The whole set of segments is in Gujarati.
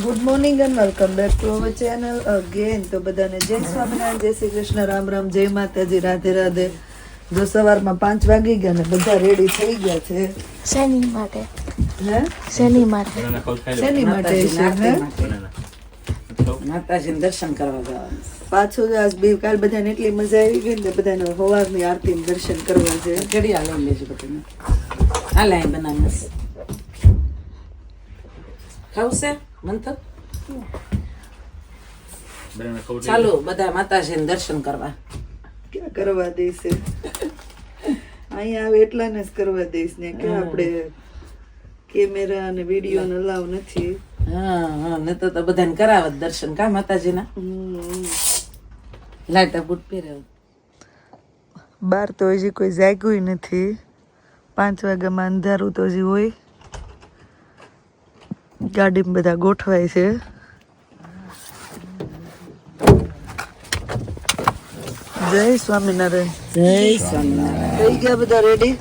Good morning and welcome back to our channel again. તો બધાને જય સ્વામિનારાયણ, જય શ્રી કૃષ્ણ, રામ રામ, જય માતાજી, રાધે રાધે. જો સવારમાં 5 વાગી ગયા ને બધા રેડી થઈ ગયા છે. શેની માટે? હે શેની માટે? શેની માટે છે? માતાજીને દર્શન કરવા જવાનું. પાછું આજ બી કાલ બધાને એટલી મજા આવી ગઈ ને બધાને સવારની આરતીનું દર્શન કરવા છે. ઘડિયા લઈ લેજો બધાને. હાલ અહીં બનાવીશ. ખાવું છે મંથક? ચાલો બધા માતાજીને દર્શન કરવા. ક્યાં કરવા દઈશે? અહીંયા આવે એટલાને જ કરવા દઈશ ને કે આપણે કેમેરા અને વિડીયો ને અલાવ નથી. હા ને તો બધાને કરાવે દર્શન કા માતાજીના. લાઈટા બૂટ પહેરાવ. બહાર તો હજી કોઈ જાગ્યું નથી. 5 વાગ્યામાં અંધારું તો હજી હોય. ગાડીમાં બધા ગોઠવાય છે. જય સ્વામિનારાયણ. જય સ્વામિનારાયણ. થઈ ગયા બધા રેડી?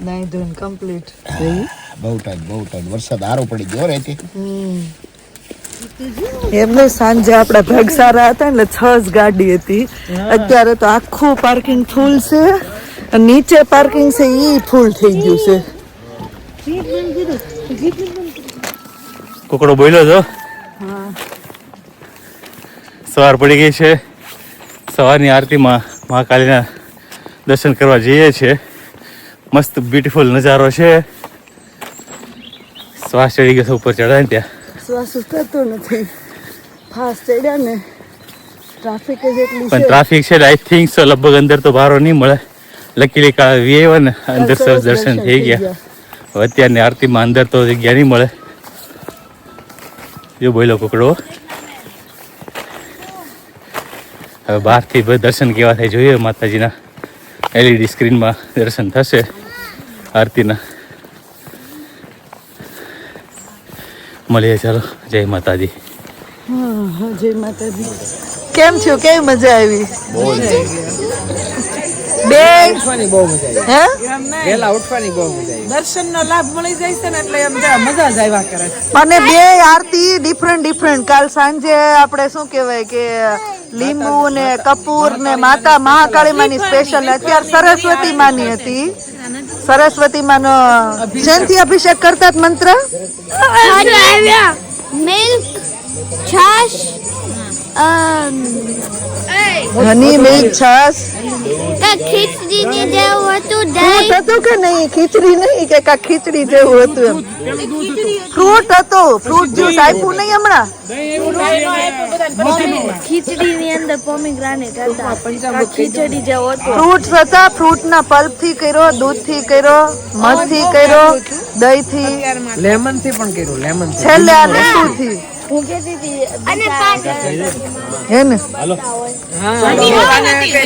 નાઈ ધોઈને કમ્પ્લીટ. બહુ ટાઈમ વરસાદ આરો પડી ગયો રે. એમને સાંજે આપડા ભાગ સારા હતા એટલે 6 જ ગાડી હતી. અત્યારે તો આખું પાર્કિંગ ફૂલ છે. નીચે પાર્કિંગ છે ઈ ફૂલ થઈ ગયું છે. કુકડો બોલ્યો તો સવાર પડી ગઈ છે. સવારની આરતીમાં મહાકાલીના દર્શન કરવા જઈએ છીએ. મસ્ત બ્યુટીફુલ નજારો છે. શ્વાસ ચડી ગયો ઉપર ચડાય ને ત્યાં. શ્વાસ ઉતરતો નથી. ફાસ્ટ ચડ્યા ને ટ્રાફિક જ એટલી પણ છે. ટ્રાફિક છે આઈ થિંક સો લગભગ અંદર તો ભારો નહીં મળે. લકીલી કાળ વી ને અંદર સરસ દર્શન થઈ ગયા. હવે અત્યારની આરતીમાં અંદર તો જગ્યા નહીં મળે. જો બોલ્યો કુકડો. હવે બહારથી દર્શન કેવા થાય જોઈએ. માતાજીના LED સ્ક્રીનમાં દર્શન થશે આરતીના. મળીએ ચાલો. જય માતાજી. હા જય માતાજી. કેમ છો? કેવી મજા આવી? બે ઉઠવાની બહુ મજા હે આવી. વેલા ઉઠવાની બહુ મજા આવી. દર્શનનો લાભ મળી જાય છે ને એટલે એમ મજા જ આવ્યા કરે. અને બે આરતી ડિફરન્ટ. કાલ સાંજે આપણે શું કહેવાય કે લીંબુ ને કપૂર ને માતા મહાકાળી માની સ્પેશિયલ. અત્યારે સરસ્વતી માની હતી. સરસ્વતી માનો શેનથી અભિષેક કરતા મંત્ર? મિલ્ક, છાશ, હની મિલ્ક છાશ. ખીચડી ની જેવું હતું. ફ્રૂટ હતું કે નહીં? ખીચડી નહીં કે કા ખીચડી જેવું હતું એમ? ફ્રૂટ હતું. ફ્રૂટ જ્યુસ આપ્યું નહીં હમણાં? ખીચડી ની અંદર પોમીગ્રાનેટ હતા. ખીચડી જેવો હતો. ફ્રૂટ્સ હતા. ફ્રૂટના પલ્પ થી કર્યો, દૂધ થી કર્યો, મધ થી કર્યો, દહીં થી, લેમન થી પણ કર્યું. લેમન છેલ્લે આ લીંબુ થી. હું કહેતી હતી અને હે ને?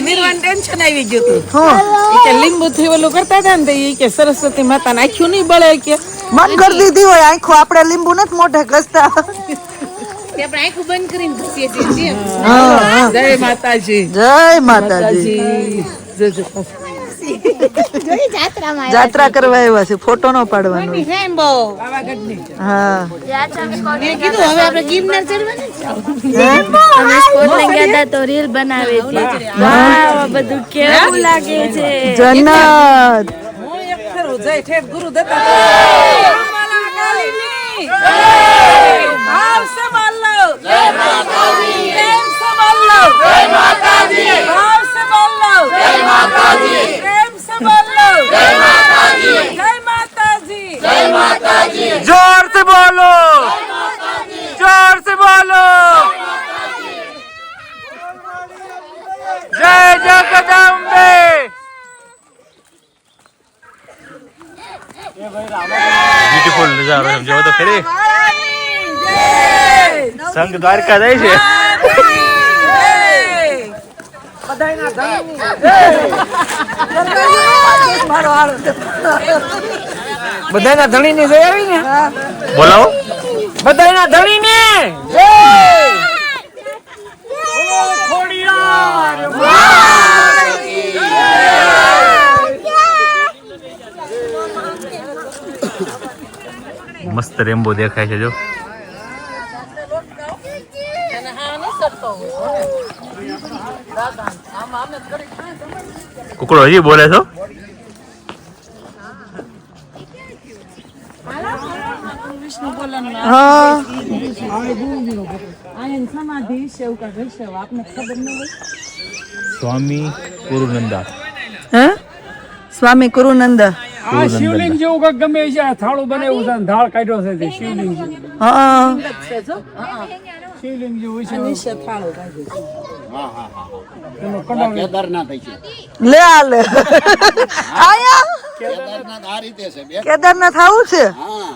નિર્વાણ ટેન્શન આવી ગયું હતું. હા કે લીંબુ થી ઓલું કરતા હતા ને તો ઈ કે સરસ્વતી માતા નાખ્યું નહીં બળે કે મન કરી દીધી હોય આંખો. આપણે લીંબુ નથી મોઢે ઘસતા. જય માતાજી. જય માતાજી. જાત્રા કરવા આવ્યા છે. ફોટો નો પાડવાનો. હા અમે સ્કોટલેન્ડ ગયા હતા તો રીલ બનાવી હતી. વાહ બધું કેવું લાગે છે. જન્નત. હું એક ફેરો જય ઠેઠ ગુરુ દત્તા ભાવ સંભાળ લો. જય માતાજી. પ્રેમ સંભાળ લો. જય માતાજી. ભાવ સંભાળ લો. જય માતાજી. પ્રેમ સંભાળ લો. જય માતાજી. જય માતાજી. જય માતાજી. जोर से बोलो. जोर से बोलो. जय जगदम्बे. બ્યુટીફુલ નજારો એમ જોવો તો ખરી. સંઘ દ્વારકા જાય છે. બધાના ધણી ની જઈ આવી ને. બોલાવો. બધાના ધણી ને મસ્ત રેમ્બો દેખાય છે જો. કુકડો હજી બોલે છો? હા સમાધિ છે એવું કાંઈ હશે, આપને ખબર ન હોય. સ્વામી ગુરુનંદા. હે સ્વામી કુરુનંદ. આ શિવલિંગ જેવું કંઈક ગમે છે. આ થાળું બનાવ્યું છે, ઢાળ કાઢ્યો છે તે શિવલિંગ જેવું. હા શિવલિંગ જેવું છે. નીચે થાળો કાઢ્યો છે. એનો કડાવ કેદારનાથ છે. લે આ લે આયા કેદારનાથ આ રીતે છે બે. કેદારનાથ આવું છે. હા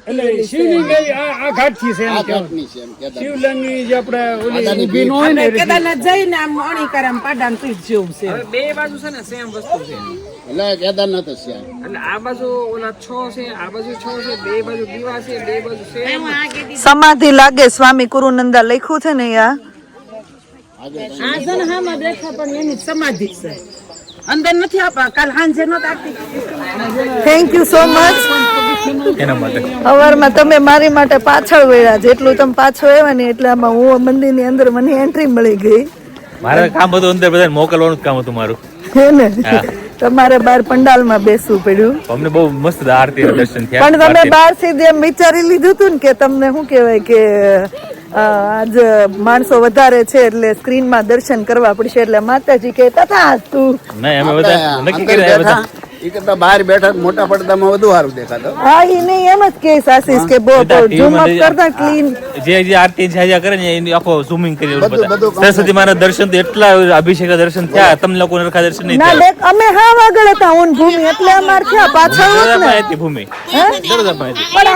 એટલે શિવલિંગ એવી આ ઘાટથી છે એમ આ કહેવાય. ઘાટની છે એમ કેદારનાથ. શિવલિંગની જે આપણે ઓલી આદાની ઊભી ન હોય ને એ રીતે. કેદારનાથ જઈને આમ અણી કરે આમ પાડાને પીઠ જેવું છે. બે બાજુ છે ને સેમ વસ્તુ છે. એટલે કેદારનાથ જ છે. એટલે આ બાજુ ઓલા 6 છે, આ બાજુ 6 છે, બે બાજુ દીવા છે, બે બાજુ સેમ. સમાધિ લાગે સ્વામી કુરુનંદા લખ્યું છે ને યા. આ જન હામાં બેઠા પણ એની સમાધિ છે. અંદર નથી આપા કાલ સાંજે નો તાકતી. Thank you so much. એના માટે સવારમાં તમે મારી માટે પાછળ વળ્યા, જેટલું તમે પાછળ આવ્યા ને એટલે આમાં હું મંદિરની અંદર મને એન્ટ્રી મળી ગઈ. મારે કામ હતું અંદર બધાને મોકલવાનું જ કામ હતું મારું. હે ને તમારે બાર પંડાલમાં બેસવું પડ્યું. અમને બહુ મસ્ત આરતીના દર્શન થયા. પણ તમે બહાર થી એમ વિચારી લીધું હતું ને કે તમને શું કહેવાય કે આજ માણસો વધારે છે એટલે સ્ક્રીનમાં દર્શન કરવા પડશે, એટલે માતાજી કે તથા તું. નહીં અમે બધા નક્કી કરી રહ્યા બધા. એ કરતા બહાર બેઠા મોટા પડદામાં વધુ સારું દેખાતો. હા એ નહીં એમ જ કે આશીષ કે બહુ ઝૂમ અપ કરતા ક્લીન. જે આરતી જ્યાં કરે ને એની આખો ઝૂમિંગ કરી બધું સરસ્વતી માના દર્શન તો એટલા અભિષેક દર્શન થયા, તમને લોકો નરખા દર્શન નહીં ના થયા. દેખ અમે હા આગળ હતા હું ભૂમિ એટલે અમાર થયા પાછળ હોત ને. દરરોજ હતી ભૂમિ. દરરોજ હતી. પણ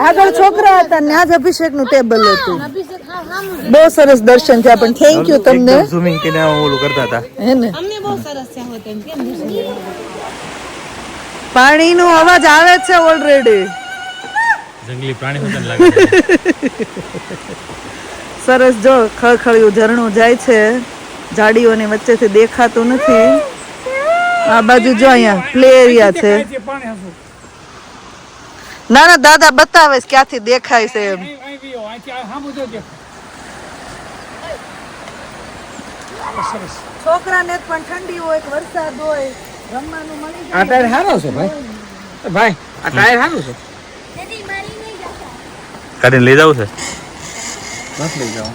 આગળ છોકરા હતા ને આજ અભિષેક નું ટેબલ હતું. બહુ સરસ દર્શન થયા પણ થેન્ક યુ તમને. ઝૂમિંગ કરીને ઓલું કરતા હતા. હે ને પાણીનો અવાજ આવે છે ઓલરેડી. જંગલી પ્રાણી હોતા લાગે છે. સરસ જો ખળખળિયું ઝરણું જાય છે, ઝાડીઓની વચ્ચેથી દેખાતું નથી. આ બાજુ જો અહીંયા પ્લે એરિયા છે. પાણી હશું. ના ના દાદા બતાવે છે ક્યાંથી દેખાય છે એમ. અહીં વિયો, અહીંથી આ સામું જોજો. સરસ. છોકરાને પણ ઠંડી હોય વરસાદ હોય રમવાનું મળી આ ટાયર સારો છે ભાઈ. ભાઈ આ ટાયર સારું છે. કાઢીને લઈ જવું છે. બસ લઈ જાઓ.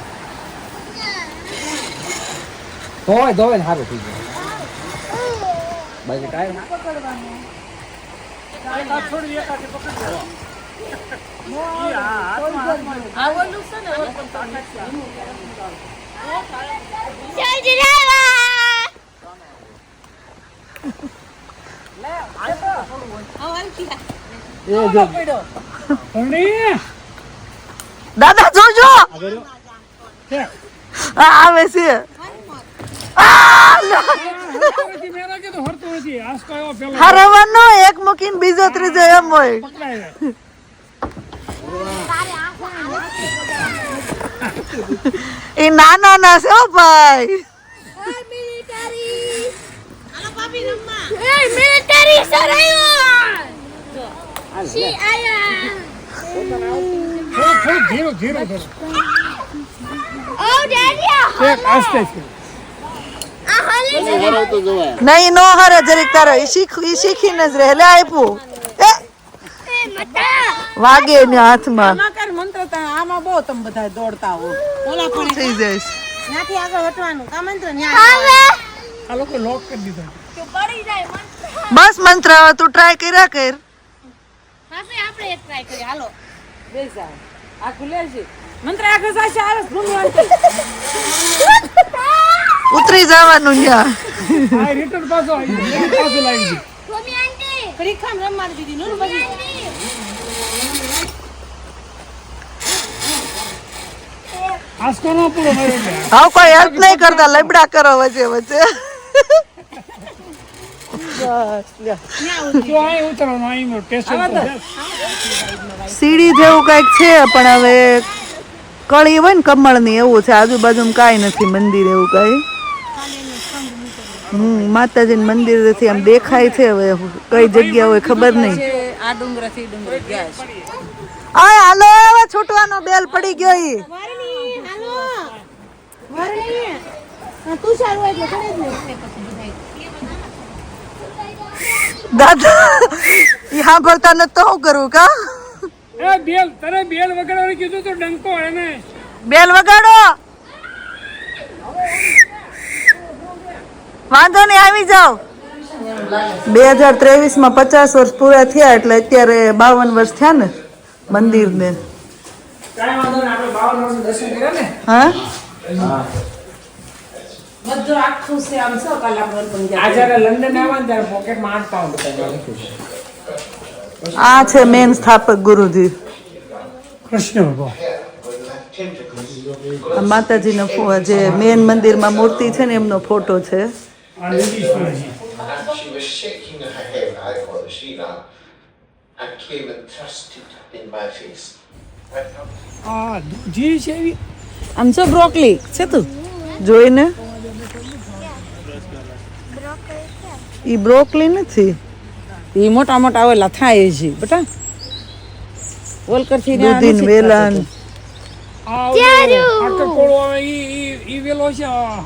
ધોવાય ધોવાય ને સારું થઈ જાય. બાકી ટાયર દાદા જોજો આવે છે. મેરા કે તો હરતો નથી. આસકો એવો પેલો હરવાનો એક મૂકીને બીજો ત્રીજો એમ હોય. પકડાય. એ નાના ના છે હો ભાઈ. થોડું ધીરું ધીરું થોડું. એક આસ્તે છે. હરાવતો જોવાય. નહીં નો હરે જરીક તારો ઈ શીખીને જ રહે. લે આપ્યું વાગે ને હાથમાં આમાં કર મંત્ર આમાં બહુ તમે બધા દોડતા હો. ઓલા પણ થઈ જાય. ત્યાંથી આગળ હટવાનું કા મંત્ર આ લોકો લોક કરી દીધા. બસ મંત્ર હવે તું ટ્રાય કર્યા કર. બેસા આ ખુલે છે મંત્ર આગળ જાશે આવે ભૂમિ આંટી. ઉતરી જવાનું ન્યા. આ રિટર્ન પાછો આવી ગયો. પાછો લાવી દીધું. ઘડીક ખામ રમાડી દીધી નું બધી. આસકો નો પૂરો માર્યો છે. હા કોઈ હેલ્પ નહીં કરતા લબડા કરો વચ્ચે વચ્ચે. બસ લ્યો. તો અહીં ઉતરવાનું અહીં સ્ટેશન પર. સીડી જેવું કઈક છે પણ હવે કળી હોય ને કમળની એવું છે. આજુબાજુ કાંઈ નથી મંદિર એવું કઈ. માતાજી મંદિર થી આમ દેખાય છે. હવે કઈ જગ્યા હોય ખબર નહીં. આ ડુંગરથી ડુંગર ગયા છે. આય હાલો હવે છૂટવાનો બેલ પડી ગયો ઈ દાદા ઈ સાંભળતા નથી તો શું કરવું કા એ બેલ તને બેલ વગાડવાનું કીધું તો ડંકો એને બેલ વગાડો વાંધો નહીં આવી જાઓ 2023 માં 50 વર્ષ પૂરા થયા એટલે અત્યારે 52 વર્ષ થયા ને મંદિરને કાંઈ વાંધો નહીં, આપણે 52 વર્ષનું દર્શન કર્યા ને. હા બધું આખું છે આમ સો કલાક પર પણ આ જ્યારે લંડન આવ્યા ને ત્યારે પોકેટમાં 8 પાઉન્ડ હતા એમાં લખ્યું છે. આ છે મેન સ્થાપક ગુરુજી કૃષ્ણ ભગવાન આ માતાજીનો જે મેન મંદિરમાં મૂર્તિ છે ને એમનો ફોટો છે આ યોગીશ્વરજી She was shaking her head out for the Sheila and came and thrust it in my face. I thought, આ દૂધી છે એવી આમ સો બ્રોકલી છે તું જોઈને ઈ બ્રોકલી નથી એ મોટા મોટા ઓલા થાય છે બેટા વોલકરથી ને આ દૂધીન નથી વેલાન આ કોળો આવે ઈ વેલો છે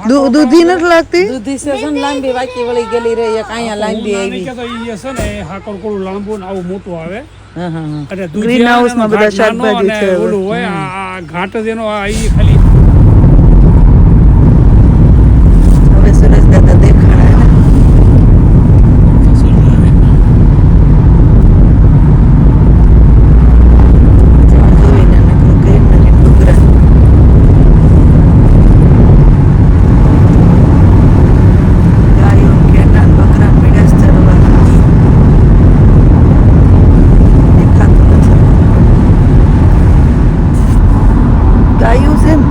દૂધી નથી લાગતી દૂધી છે ને લાંબી વાકી વળી ગયેલી રહી એક અહીંયા લાંબી આવી કે તો ઈ છે ને હાકર કોળું લાંબુ ને આવું મોટું આવે હા હા હા અને ગ્રીન હાઉસ માં બધા દૂધિયા શાકભાજી નાનો છે અને હવે. ઓલું હોય આ ઘાટ જ એનો આ ઈ ખાલી હવે સુરેશ દાદા દેખાણા ને જોઈને નકરું ગ્રીનરી ડુંગરા ગાયો ઘેટા બકરા મીડાસ ચરવા દેખાતું નથી ગાયું છે ને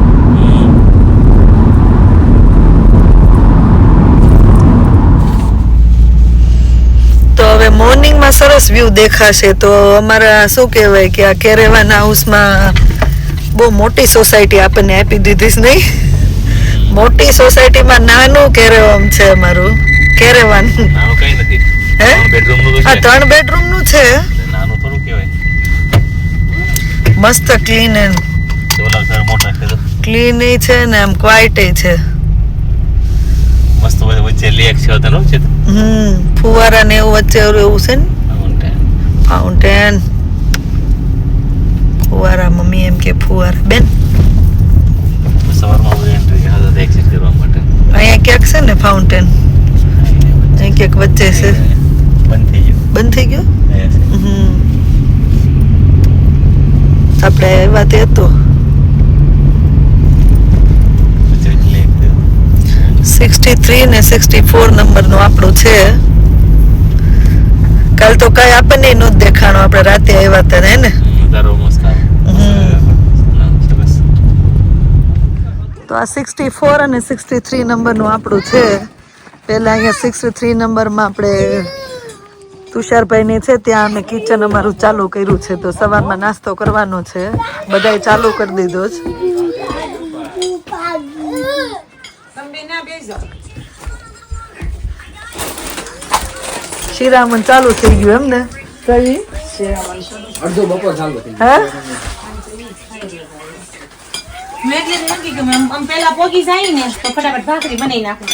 તો હવે મોર્નિંગમાં સરસ વ્યૂ દેખાશે તો અમારા શું કહેવાય કે આ કેરેવાન હાઉસમાં બહુ મોટી સોસાયટી આપણને આપી દીધી છે નહીં મોટી સોસાયટીમાં નાનું કેરેવાન છે અમારું કેરેવાન નાનું કઈ નથી હે 3 બેડરૂમ નું તો આ છે 3 બેડરૂમ નું છે નાનું થોડું કહેવાય મસ્ત ક્લીન એન્ડ ઓલા ઘર મોટા છે તો ક્લીન છે ને આમ ક્વાઇટ છે મસ્ત વચ્ચે લેક છે તનો છે ફુવારા ને એવું વચ્ચે એવું છે ને ફાઉન્ટેન ફુવારા મમ્મી એમ કે ફુવારા બેન સવારમાં બધું એન્ટ્રી હાથ એક્સેસ કરવા માટે અહીંયા ક્યાંક છે ને ફાઉન્ટેન અહીં ક્યાંક વચ્ચે છે બંધ થઈ ગયું બંધ થઈ ગયો અહીંયા છે. આપણે આવ્યા તે હતો વચ્ચે લેક છે. 63 ને 64 નંબરનું આપણું છે કાલ તો કઈ આપણને નહોતું દેખાણું આપણે રાતે આવ્યા હતા હે ને નજારો મસ્ત આવે. સરસ. તો આ 64 અને 63 નંબરનું આપણું છે પહેલા અહીંયા 63 નંબરમાં આપણે તુષારભાઈની છે ત્યાં અમે કિચન અમારું ચાલુ કર્યું છે તો સવારમાં નાસ્તો કરવાનો છે બધાય ચાલુ કરી દીધો છે તમે ના બેસો શિરામણ ચાલુ થઈ ગયું એમ ને કઈ અડધો બપોર ચાલુ થઈ હે મેં એટલે નક્કી કે આમ પેલા પોગી જાય ને તો ફટાફટ ભાખરી બનાવી નાખું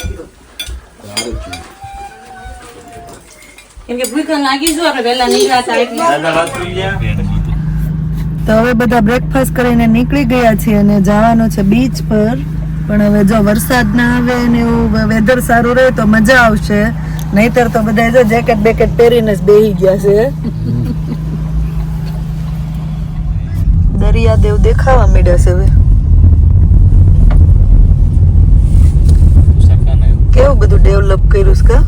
કેમ કે ભૂખ લાગી જો આપણે વહેલા નીકળ્યા એટલે તો હવે બધા બ્રેકફાસ્ટ કરીને નીકળી ગયા છીએ અને જવાનું છે બીચ પર પણ હવે જો વરસાદ ના આવે ને એવું વેધર સારું રહે તો મજા આવશે નહીતર તો બધા જો જેકેટ બેકેટ પહેરીને જ બેહી ગયા છે દરિયાદેવ દેખાવા માંડ્યા છે હવે કેવું બધું ડેવલપ કર્યું છે કા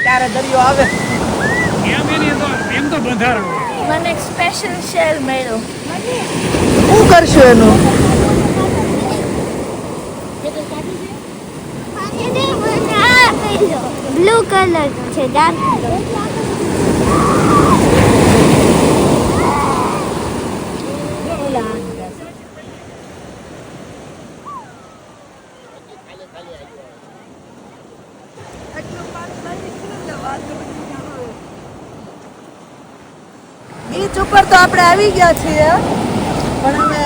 ત્યારે દરિયો આવે એમ તો બંધાર મને એક સ્પેશિયલ શેલ મળ્યો શું કરશું એનું પાણી બ્લુ કલર છે ડાર્ક બીચ ઉપર તો આપણે આવી ગયા છીએ પણ અમે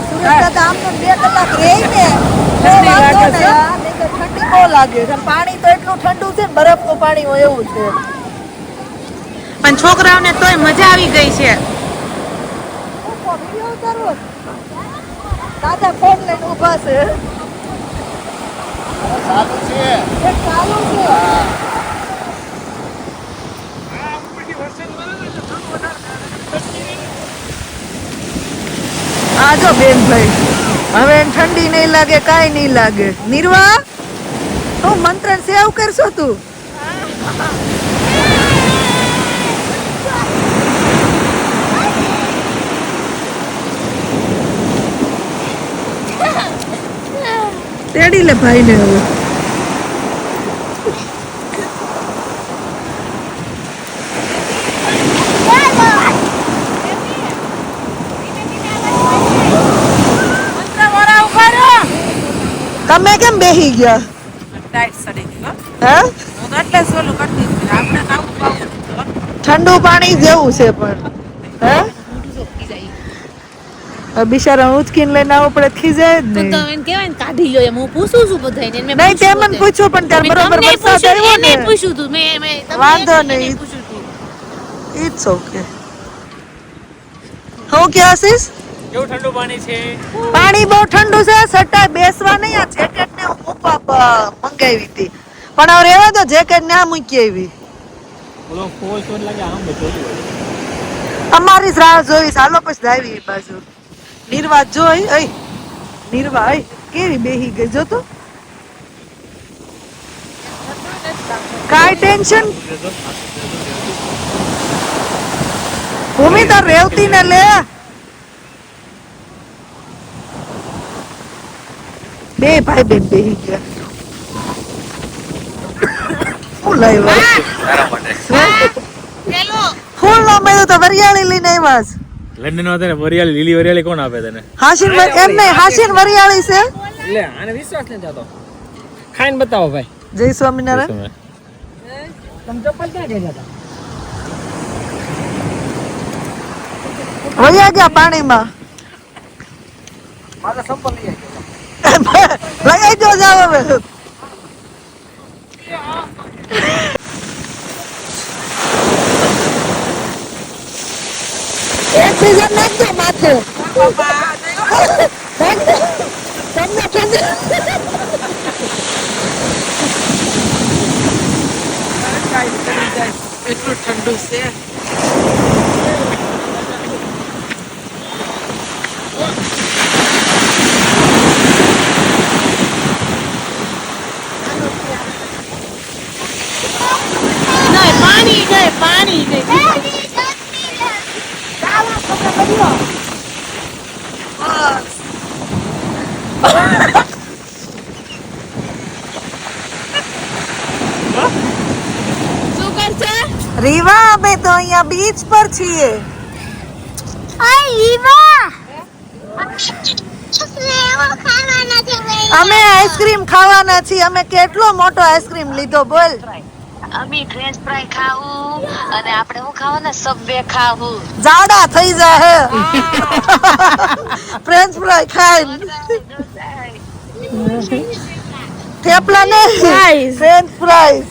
સુરત દાદા આમ 2 કલાક રહી ને તો વાંધો નહીં. નહીં તો ઠંડી બહુ લાગે છે. પાણી તો એટલું ઠંડુ છે ને બરફનું પાણી હોય એવું છે. પણ છોકરાઓને તોય મજા આવી ગઈ છે. વિડીયો ઉતારવો દાદા ફોન લઈને ઊભા છે. સારું છે એક ચાલુ છે. આજો બેન ભાઈ હવે એને ઠંડી નહીં લાગે કાંઈ નહીં લાગે. નિર્વા તું મંત્રણ સેવ કરશો તું તેડી લે ભાઈ ને હવે તમે કેમ બેહી ગયા હે ઠંડુ પાણી જેવું છે પણ હે બિચારા ઉચકીને લઈને આવવું પડે ખીજાય જ નહીં. તો એને કહેવાય ને કાઢી લો એમ હું પૂછું છું બધાને મેં નહીં તે મને પૂછ્યું પણ ત્યારે બરોબર વરસાદ આવ્યો ને પૂછ્યું તું મેં વાંધો નહીં. પૂછ્યું તું ઇટ્સ ઓકે. હું કે આશીષ કેવું ઠંડુ પાણી છે? પાણી બહુ ઠંડુ છે. સટ્ટા બેસવા નહીં. આ જેકેટ ને હું મૂકવા મંગાવી હતી પણ હવે રહેવા દો. જેકેટ ને આ મૂકી આવી. ઓલો ફોલ તો લાગે આમ બધું અમારી જ રાહ જોઈ. ચાલો પછી આવી એ બાજુ. નિર્વા જોઈ અય નિર્વા અય કેવી બેહી ગઈ જો તો. કાઈ ટેન્શન ભૂમિ તો રેવતી ને લે. બે ભાઈ બેન બેહી ગયા. શું લાવ્યા ફૂલ નો મળ્યું તો વરિયાળી લઈને આવ્યા છે. લંડન માં તને વરિયાળી લીલી વરિયાળી કોણ આપે તને? હાશીન એમ નહીં હાશીન વરિયાળી છે. લે આને વિશ્વાસ નથી થતો. ખાઈને બતાવો ભાઈ. જય સ્વામિનારાયણ. તમે ચપ્પલ ક્યાં ગયા હતા? વયા ગયા પાણીમાં. મારા ચપ્પલ લઈ લઈ જો જાવ હવે. એક સીઝન નાખજો માથે. તમને ઠંડી એટલું ઠંડુ છે. પાણી રીવા અમે તો અહીંયા બીચ પર છીએ. અમે આઈસ્ક્રીમ ખાવાના છીએ. અમે કેટલો મોટો આઈસ્ક્રીમ લીધો બોલ. અમે ફ્રેન્ચ ફ્રાય ખાવું અને આપણે હું ખાવાના સબવે ખાવું. જાડા થઈ જાય ફ્રેન્ચ ફ્રાય ખાઈ. થેપલા ને ફ્રેન્ચ ફ્રાય.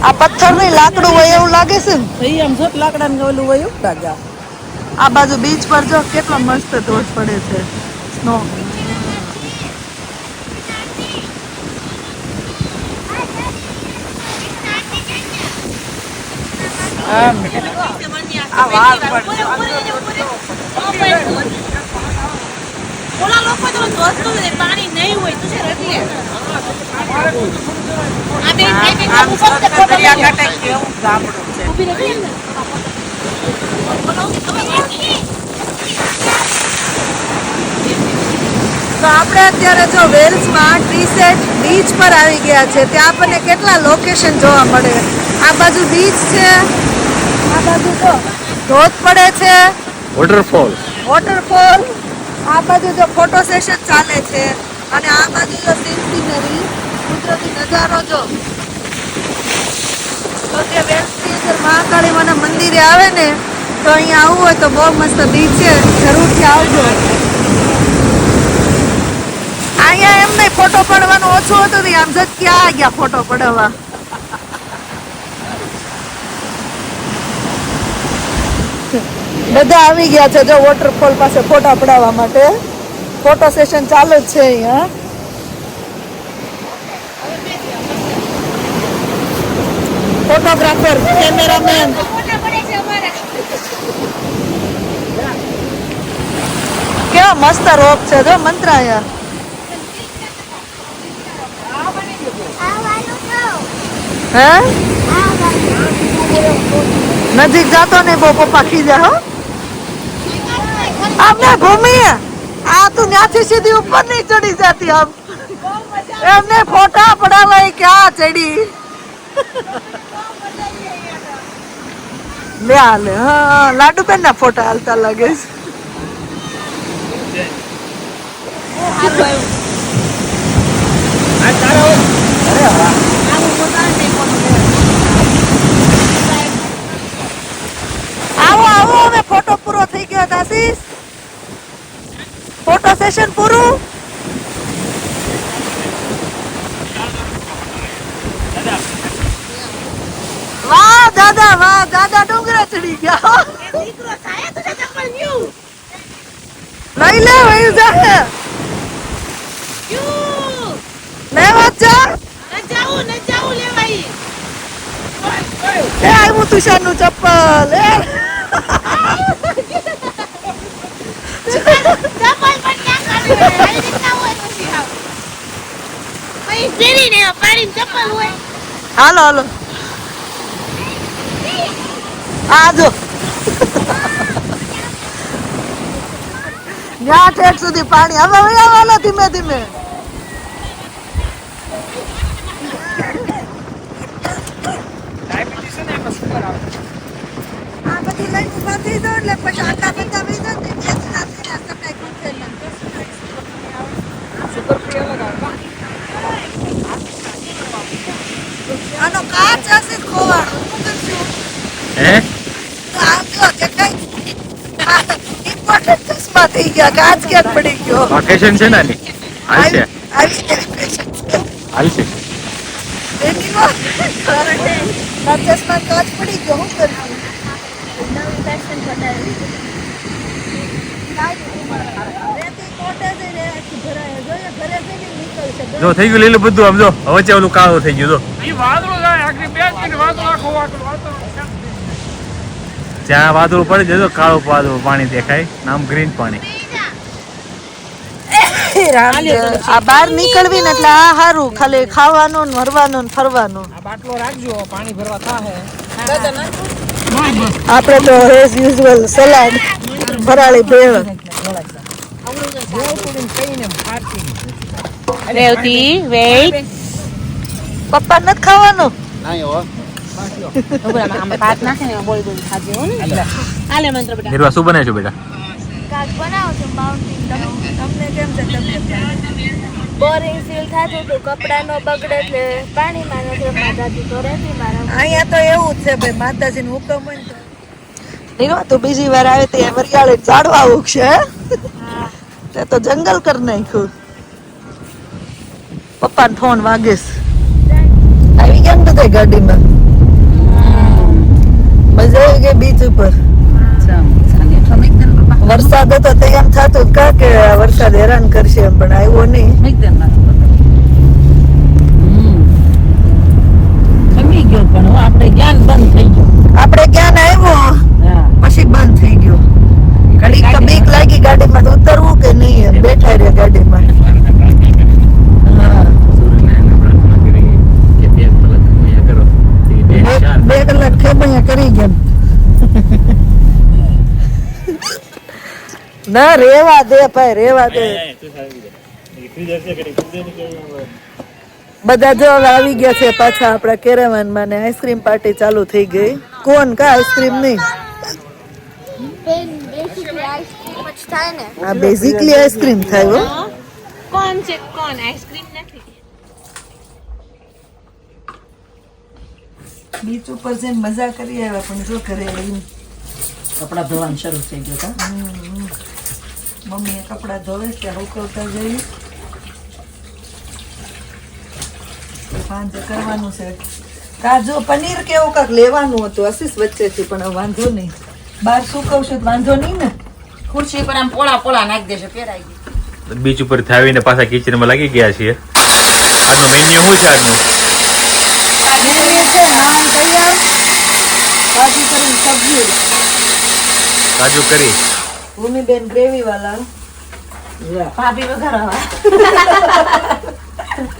આ પથ્થર ની લાકડું હોય એવું લાગે છે ને. આમ જો લાકડા ને ઓલું હોય એવું લાગે. આ બાજુ બીચ પર જો કેટલો મસ્ત ધોધ પડે છે. સ્નો ઓલા લોકો તો દોસ્તો પાણી નહીં હોય તો છે રતી આ બે દરિયાકાંઠે કેવું ગામડું છે. ઊભી રહી ને તો આપણે અત્યારે જો વેલ્સમાં ટી-સેટ બીચ પર આવી ગયા છે. ત્યાં આપણને કેટલા લોકેશન જોવા મળે. આ બાજુ બીચ છે, આ બાજુ જો ધોધ પડે છે, વોટરફોલ. આ બાજુ જો ફોટો સેશન ચાલે છે અને આ બાજુ જો સીનરી કુદરતી નજારો જો. તો જે વેલ્સની અંદર મહાકાળી માના મંદિરે આવે ને તો અહીંયા આવવું હોય તો બહુ મસ્ત બીચ છે, જરૂરથી આવજો. અહીંયા એમ નહીં ફોટો પડવાનું ઓછું હતું ને આમ જ ક્યાં ગયા ફોટો પડવા. બધા આવી ગયા છે જો વોટરફોલ પાસે ફોટા પડાવવા માટે. ફોટો સેશન ચાલુ જ છે અહીંયા. Photographer, cameraman. કેવા મસ્ત રોપ છે જો મંત્રાયા. હે નજીક જાતો ને બહુ પપ્પા ખીજા હો. આમને ભૂમિ આ તું ત્યાંથી સીધી ઉપર નહીં ચડી જતી. આમ એમને ફોટા પડાવાય ક્યાં ચડી. લે હાલે. હા લાડુબેન ના ફોટા હાલતા લાગે છે. આવો આવો હવે ફોટો પૂરો થઈ ગયો. આશીષ ફોટો સેશન પૂરું. વાહ દાદા, વાહ દાદા ડુંગરા ચડી ગયા. લઈ લે વયું જા. લેવા જા. એ આવ્યું તુષાર નું ચપ્પલ. હાલો હાલો આ જો ત્યાં ઠેઠ સુધી પાણી. હવે હાલો ધીમે ધીમે. આ બધી લાઈન ઉભા થઈ જાવ એટલે પછી આટલા બધા વહી જાય ને તેથી રાત્રે સકાય ગુંથે આનો કાચ હશે ખોવાડો. હે આ જો દેખાય ઇમ્પોર્ટન્ટ ચશ્મા થઈ ગયા. કાચ ક્યાં પડી ગયો. વેકેશન છે ને આની હાલશે આવી વેકેશન છે. હાલશે. એની વાત તાર ચશ્મા કાચ પડી ગયો. હું કરશું નવી ફેશન બતાવી. જો થઈ ગયું લીલું બધું. આમ જો વચ્ચે ઓલું કાળું થઈ ગયું. જો ઈ વાદળો જાય આખરી 2 મિનિટ વાદળો આખો વાદળો જ્યાં વાદળું પડી જાય તો કાળું વાદળું પાણી દેખાય. નામ ગ્રીન પાણી. આ બહાર નીકળવી ને એટલે આ સારું. ખાલી ખાવાનું ને ભરવાનું ને ફરવાનું. આ બાટલો રાખજો, પાણી ભરવા થાહે. આપણે તો એઝ યુઝ્યુઅલ સલાડ ફરાળી ભેળ. રેવતી વેઇટ પપ્પા નથી ખાવાનું. ભાત નાખે ને બોલ બોલ ખાજે હો ને. આલે મંત્ર બેટા. હીરવા શું બનાવ્યું બેટા? કાક બનાવો છો માઉન્ટેન. તમને કેમ છે તબિયત? બોરિંગ ફીલ થતું હતું. કપડા નો બગડે એટલે પાણીમાં નથી માતાજી તો રહેતી મારા. અહીંયા તો એવું જ છે ભાઈ, માતાજીનું હુકમ હોય ને તો. નીરવા તું બીજી વાર આવે તે વરિયાળે ઝાડવા ઉગશે. તે તો જંગલ કરી નાખ્યું. પપ્પાને ફોન વાગેસ. આવી ગયા ને બધા ગાડીમાં. મજા આવી ગઈ બીચ ઉપર. વરસાદ હતો તો એમ થતું કા કે વરસાદ હેરાન કરશે એમ, પણ આવ્યો નહીં. આપણે જ્ઞાન આવ્યો પછી બંધ થઈ ગયો. ઘડીક તો બીક લાગી ગાડીમાં તો ઉતરવું કે નહીં એમ બેઠા રહ્યા ગાડીમાં. બે કલાક ખેબૈયા કરી ગયા. ના રેવા દે ભાઈ, રેવા દે. બધા જો હવે આવી ગયા છે પાછા આપણા કેરાવાનમાં ને આઈસ્ક્રીમ પાર્ટી ચાલુ થઈ ગઈ. કોણ કા આઈસ્ક્રીમ નહીં, આ બેઝિકલી આઈસ્ક્રીમ થાય હો. કોણ છે કોણ? આઈસ્ક્રીમ નથી. બીચ ઉપર જઈને મજા કરી આવ્યા પણ જો ઘરે આવીને કપડા ધોવાનું શરૂ થઈ ગયું કા? મમ્મીએ કપડા ધોવે છે, હુકવતા જઈ સાંજે કરવાનું છે. કાજુ પનીર કેવું કાંક લેવાનું હતું આશીષ વચ્ચેથી, પણ હવે વાંધો નહીં, બહાર સુકવશે તો વાંધો નહીં ને. ખુરશી પર આમ પોળા પોળા નાખી દેશે, પહેરાઈ ગઈ. બીચ ઉપરથી આવીને પાછા કિચનમાં લાગી ગયા છીએ. આજનો મેન્યુ શું છે? આજનું ડુંગળી છે, નાન તૈયાર, કાજુ કરી સબ્જી, કાજુ કરી, ભૂમિબેન ગ્રેવી વાળા, ભાભી વઘારવા.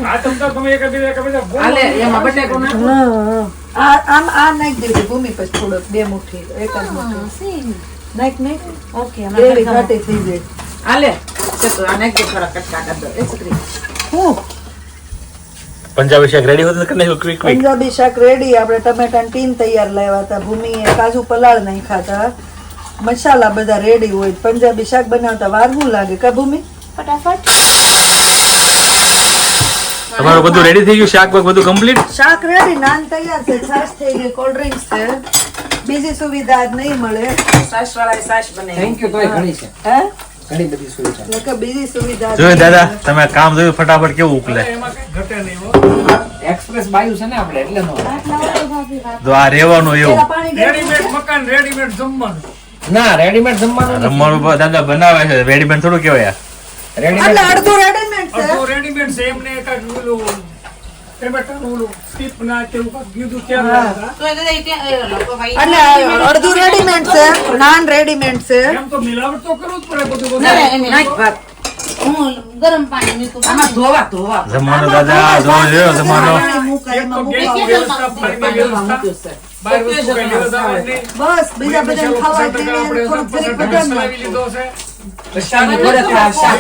આ ચમચા તમે એક હાલે એમાં બટેકો નાખો. આમ આ નાખી દેજો ભૂમિ, પછી થોડોક 2 મુઠ્ઠી, 1 મુઠ્ઠી નાખ નાખ. ઓકે ગ્રેવી ઘાટી થઈ જાય. હાલે ચલો આ નાખી દે, થોડા કટકા કરી દો. એ છોકરી હું પંજાબી શાક રેડી હોતું કરી નાખ્યું ક્વિક ક્વિક. પંજાબી શાક રેડી. આપણે ટમેટાની ટીન તૈયાર લાવ્યા હતા, ભૂમિએ કાજુ પલાળ નાખ્યા હતા, મસાલા બધા રેડી હોય. પંજાબી શાક બનાવતા વાર શું લાગે કા ભૂમિ? ફટાફટ. તમારું બધું રેડી થઈ ગયું? શાક બધું કમ્પ્લીટ? શાક રેડી, નાન તૈયાર છે, છાશ થઈ ગઈ, કોલ્ડ ડ્રિંક્સ છે. બીજી સુવિધા આજ નહીં મળે. સાસ વાળા સાસ બનાવી. Thank you. તોય ઘણી છે, હે ઘણી બધી સુવિધા. એટલે કે બીજી સુવિધા જોયું દાદા, તમે કામ જોયું ફટાફટ કેવું ઉકલે. એમાં કઈ ઘટે નહીં હો. એક્સપ્રેસ બાયુ છે ને આપણે, એટલે નો તો આ રહેવાનું એવું પેલા પાણી ગરમ રેડીમેડ મકાન, રેડીમેડ જમવાનું. ના રેડીમેડ જમવાનું રમવાનું દાદા બનાવે છે, રેડીમેડ થોડું કહેવાય. રેડીમેડ એટલે અડધું રેડીમેડ છે. અડધું રેડીમેડ છે, એમને કાંઈક ઓલું ટમેટાનું ઓલું સ્ટીપ ના કેવું કાંઈક કીધું ત્યારે હતા. તો એ દાદા ત્યાં લોકો ભાઈ એટલે અડધું રેડીમેડ છે, નાન રેડીમેડ છે. એમ તો મિલાવટ તો કરવું જ પડે બધું ના, બધું. એમ નાખ ભાત. હું ગરમ પાણી મૂકું. આમાં ધોવા જમવાનું દાદા જોવો જોયો જમવાનો. પાણી મૂકાય, એક તો એમાં ગેસ મૂકવાનું. વ્યવસ્થા, પાણીની વ્યવસ્થા. બહાર વસ્તુ કઈ લેવા જવાની નહીં. બસ બીજા બધા ખાવા આપણે જોઈએ થોડુંક જરીક આપણે વધારે ચલાવી લીધો છે. શાક બધા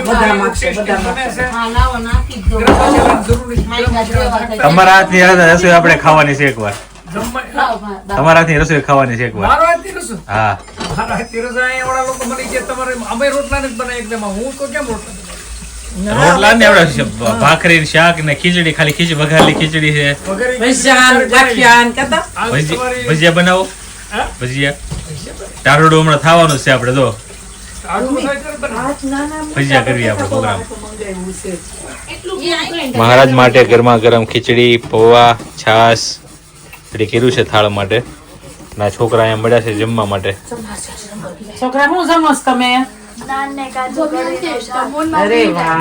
બધા માગશે, બધા બને માગશે. છે. હા લાવો નાખી જ દો. ગરમ મસાલા જરૂરી છે. ગરમ મસાલા તમારા હાથની રસોઈ આપણે ખાવાની છે એકવાર. જમવા- લાવો ભાત. તમારા હાથની રસોઈ ખાવાની છે એકવાર. મારો હાથની રસોઈ? હા, મારા હાથની રસોઈ અહીંયા વાળા લોકો મને કે તમારે અમે રોટલા નથી બનાવી એકદમ, હું તો કેમ રોટલા બનાવું? રોટલા ને આપણે ભાખરી શાક ને ખીચડી, ખાલી વઘારેલી ખીચડી છે. વગેરે ભજીયા, ગાંઠિયા કહેતા. આ તમારી ભજીયા બનાવો, હા? ભજીયા ટાઢોડું હમણાં થવાનું છે આપણે. તો આડું થાય ત્યારે બનાવો. હાથ નાના ભજીયા કરવી આપણે પ્રોગ્રામ. મંગાવ્યું છે. મહારાજ માટે ગરમા ગરમ ખીચડી, પૌવા, છાશ રેડી કર્યું છે થાળ માટે. ના છોકરા અહીંયા મળ્યા છે જમવા માટે. છોકરા શું જમોસ તમે? નાન ને કાજુ કરી અરે વાહ.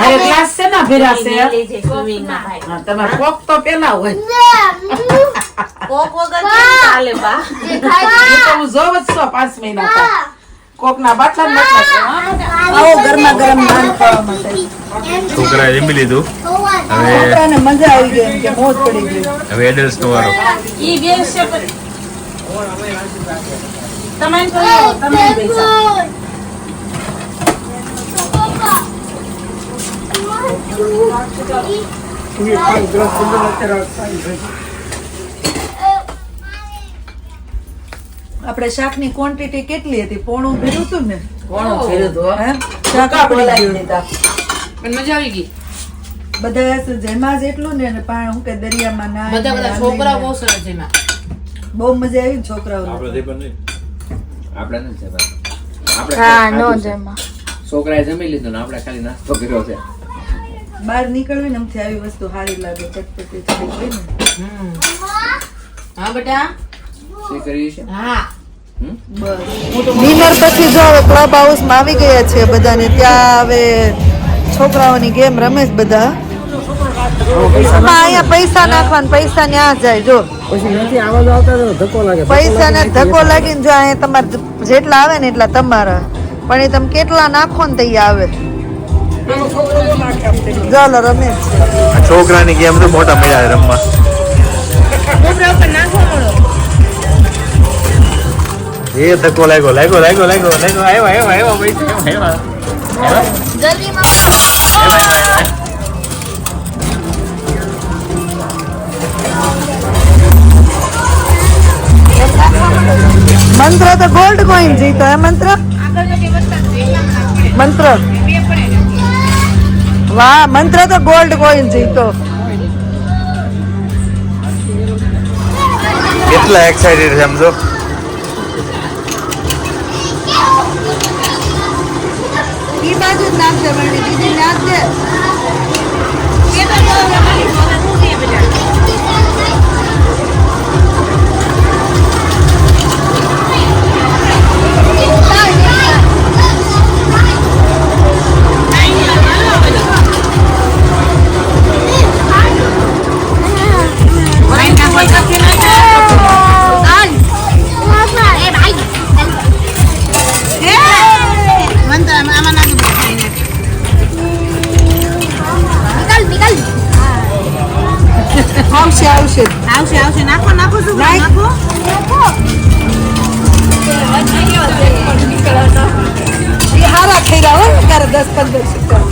અરે ગ્લાસ છે ને ભેરા છે. લેજે સ્વિમિંગમાં ભાઈ. હા, તમારે કોક તો પેલા હોય. કોક વગર કેમ ચાલે બા? એ તો હું જોવ જ છું 5 મહિના થી. કોક ના બાટલા ને બાટલા છે, હા? આવો ગરમા ગરમ નાન ખાવા માટે. છોકરાએ જમી લીધું. હવે છોકરાને મજા આવી ગઈ, એમ કે મોજ પડી ગઈ. હવે એડલ્સ નો વારો. ઈ બે છે પછી. તમે કહો, તમે પૈસા. આપણે શાકની ક્વોન્ટિટી કેટલી હતી? પોણું ભર્યું હતું ને? કોણ ફેર્યું તો? હે? શાક આપણી બોલાવી ગયું. દીધા. પણ મજા આવી ગઈ. બધા જેમાં જેટલું ને અને પાણી હું કે દરિયામાં ના બધા છોકરા બહુ સરસ છે એમાં. બહુ મજા આવી ને છોકરાઓને. આપણે નથી જવાનું. આપણે હા નો ખાધું છે. જેમાં છોકરાએ જમી લીધું ને આપણે ખાલી નાસ્તો કર્યો છે. બહાર નીકળવી ને આમથી આવી વસ્તુ સારી લાગે, ચટપટી થોડી હોય ને. હા બેટા. શું કરીએ છીએ? હા. ડિનર પછી જો હવે ક્લબ હાઉસમાં આવી ગયા છે બધાને, ત્યાં હવે છોકરાઓની ગેમ રમે છે બધા. અહીંયા પૈસા નાખવાના, પૈસા ન્યા જાય. જો પછી નથી આવાજ આવતા તો ધક્કો લાગે. પૈસા ને ધક્કો લાગીને જો અહીંયા તમારે જેટલા આવે ને એટલા તમારા, પણ એ તમે કેટલા નાખો ને તઈ આવે. ચાલો રમે છે. છોકરાની ગેમ તો મોટા મજા આવે રમવા. એ ધક્કો લાગ્યો. આવ્યા જલ્દી માં મંત્ર તો ગોલ્ડ કોઈન જીતો હે મંત્ર મંત્ર વાહ મંત્ર તો ગોલ્ડ કોઈન જીતો કેટલા એક્સાઇટેડ છે સમજો ઈ બાજુ જ નાખજે બરણી બીજી નાખજે આવશે આવશે આવશે આવશે નાખો નાખો શું નાખો એ હારા ખૈરા હોય ત્યારે 10-15 સિક્કા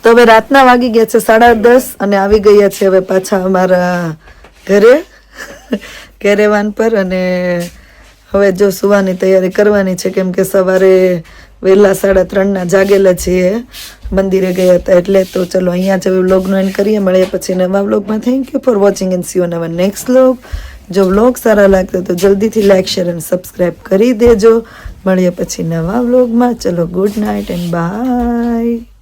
તો હવે રાતના વાગી ગયા છે 10:30 અને આવી ગયા છે હવે પાછા અમારા ઘરે કેરેવાન પર અને હવે જો સુવાની તૈયારી કરવાની છે કેમ કે સવારે વહેલા 3:30 જાગેલા છીએ મંદિરે ગયા હતા એટલે તો ચલો અહીંયા જ વ્લોગનો એન્ડ કરીએ મળીએ પછી નવા વ્લોગમાં thank you for watching and C you in our next vlog જો વ્લોગ સારા લાગતો તો જલ્દીથી લાઈક શેર અને સબસ્ક્રાઇબ કરી દેજો મળીએ પછી નવા વ્લોગમાં ચલો ગુડ નાઇટ એન્ડ બાય